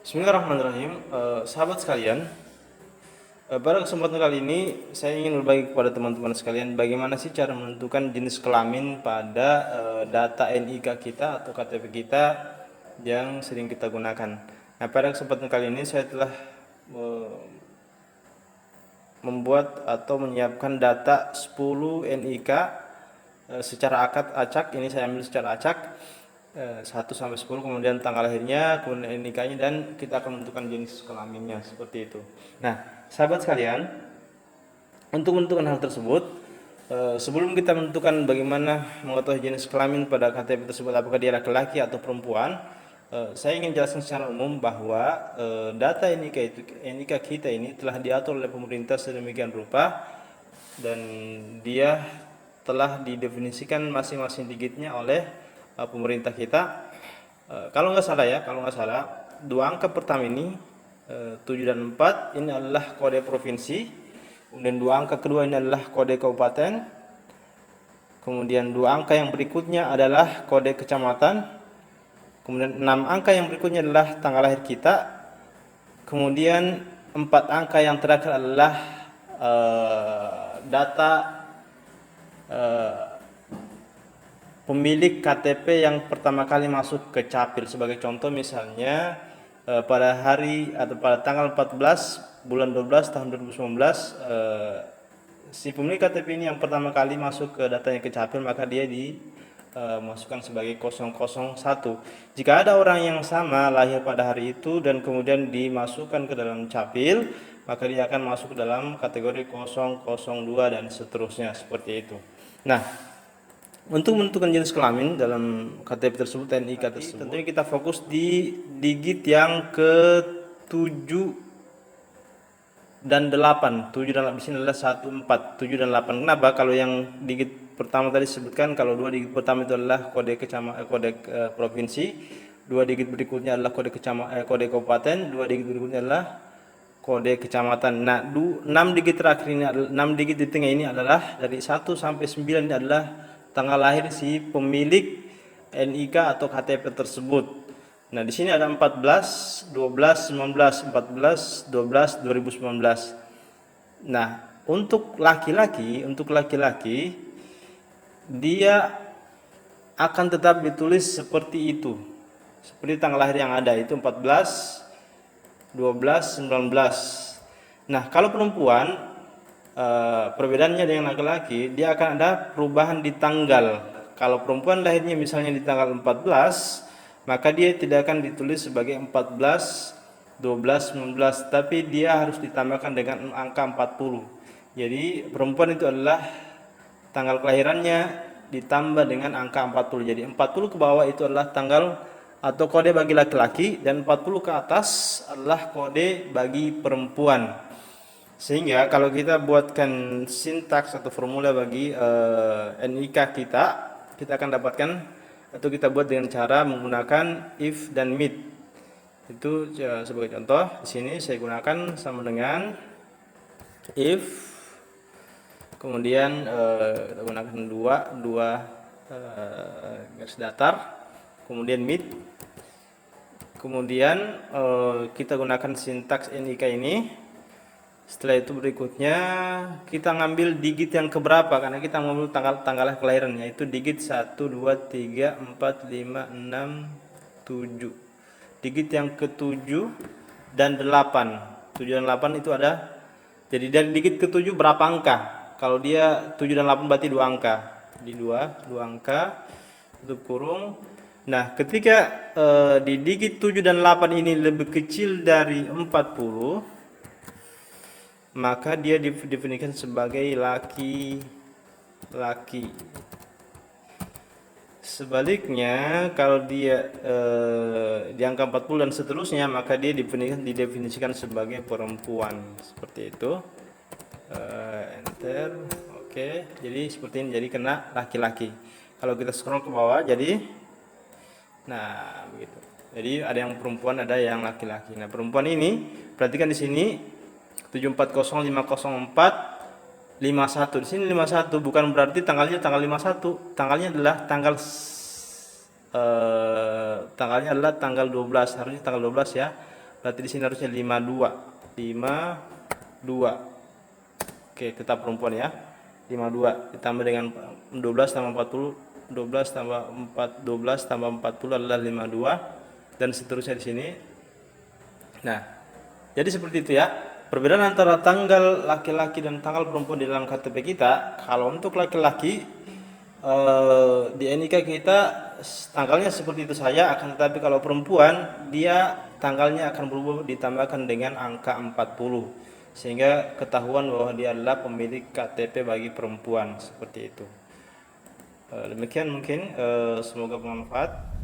Bismillahirrahmanirrahim. Sahabat sekalian, pada kesempatan kali ini saya ingin berbagi kepada teman-teman sekalian bagaimana sih cara menentukan jenis kelamin pada data NIK kita atau KTP kita yang sering kita gunakan. Nah, pada kesempatan kali ini saya telah membuat atau menyiapkan data 10 NIK secara acak. Ini saya ambil secara acak 1 sampai 10, kemudian tanggal lahirnya, kemudian NIK-nya, dan kita akan menentukan jenis kelaminnya seperti itu. Nah, sahabat sekalian, untuk menentukan hal tersebut, sebelum kita menentukan bagaimana mengetahui jenis kelamin pada KTP tersebut, apakah dia laki-laki atau perempuan, saya ingin jelaskan secara umum bahwa data NIK kita ini telah diatur oleh pemerintah sedemikian rupa, dan dia telah didefinisikan masing-masing digitnya oleh pemerintah kita. Kalau nggak salah dua angka pertama ini 7 dan 4 ini adalah kode provinsi, kemudian dua angka kedua ini adalah kode kabupaten, kemudian dua angka yang berikutnya adalah kode kecamatan, kemudian 6 angka yang berikutnya adalah tanggal lahir kita, kemudian 4 angka yang terakhir adalah data pemilik KTP yang pertama kali masuk ke Capil. Sebagai contoh misalnya pada hari atau pada tanggal 14 bulan 12 tahun 2019 si pemilik KTP ini yang pertama kali masuk ke datanya ke Capil, maka dia dimasukkan sebagai 001. Jika ada orang yang sama lahir pada hari itu dan kemudian dimasukkan ke dalam Capil, maka dia akan masuk ke dalam kategori 002 dan seterusnya seperti itu. Nah, untuk menentukan jenis kelamin dalam KTP tersebut, NIK tersebut, tentunya kita fokus di digit yang ke-7 dan 8. 7 dan 8 di sini adalah 1, 4, 7 dan 8. Kenapa? Kalau yang digit pertama tadi disebutkan, kalau dua digit pertama itu adalah kode provinsi, dua digit berikutnya adalah kode kabupaten, dua digit berikutnya adalah kode kecamatan. Nah, 6 digit terakhir ini adalah 6 digit di tengah ini adalah dari 1 sampai 9 ini adalah tanggal lahir si pemilik NIK atau KTP tersebut. Nah, di sini ada 14, 12, 19, 14, 12, 2019. Nah, untuk laki-laki dia akan tetap ditulis seperti itu. Seperti tanggal lahir yang ada itu 14, 12, 19. Nah, kalau perempuan perbedaannya dengan laki-laki, dia akan ada perubahan di tanggal. Kalau perempuan lahirnya misalnya di tanggal 14, maka dia tidak akan ditulis sebagai 14, 12, 19, tapi dia harus ditambahkan dengan angka 40. Jadi perempuan itu adalah tanggal kelahirannya ditambah dengan angka 40. Jadi 40 ke bawah itu adalah tanggal atau kode bagi laki-laki, dan 40 ke atas adalah kode bagi perempuan. Sehingga kalau kita buatkan sintaks atau formula bagi NIK kita akan dapatkan atau kita buat dengan cara menggunakan if dan mid. Itu sebagai contoh, di sini saya gunakan sama dengan if, kemudian kita gunakan dua garis datar, kemudian mid, kemudian kita gunakan sintaks NIK ini. Setelah itu berikutnya kita ngambil digit yang keberapa, karena kita mengambil tanggal kelahiran, yaitu digit 1, 2, 3, 4, 5, 6, 7. Digit yang ke-7 dan 8. 7 dan 8 itu ada. Jadi dari digit ke-7 berapa angka? Kalau dia 7 dan 8 berarti 2 angka. Di 2 angka tutup kurung. Nah, ketika di digit 7 dan 8 ini lebih kecil dari 40, maka dia didefinisikan sebagai laki-laki. Sebaliknya, kalau dia di angka 40 dan seterusnya, maka dia didefinisikan sebagai perempuan. Seperti itu. Enter. Oke, jadi seperti ini, jadi kena laki-laki. Kalau kita scroll ke bawah, jadi nah begitu. Jadi ada yang perempuan, ada yang laki-laki. Nah, perempuan ini perhatikan di sini 74050451. Di sini 51 bukan berarti tanggalnya tanggal 51. Tanggalnya adalah tanggalnya adalah tanggal 12, harusnya tanggal 12 ya. Berarti di sini harusnya 52. 52. Oke, kita perempuan ya. 52 ditambah dengan 12 tambah 40, 12 tambah 4, 12 tambah 40 adalah 52 dan seterusnya di sini. Nah, jadi seperti itu ya. Perbedaan antara tanggal laki-laki dan tanggal perempuan di dalam KTP kita. Kalau untuk laki-laki di NIK kita tanggalnya seperti itu saja, akan tetapi kalau perempuan dia tanggalnya akan berubah ditambahkan dengan angka 40 sehingga ketahuan bahwa dia adalah pemilik KTP bagi perempuan, seperti itu. Demikian mungkin, semoga bermanfaat.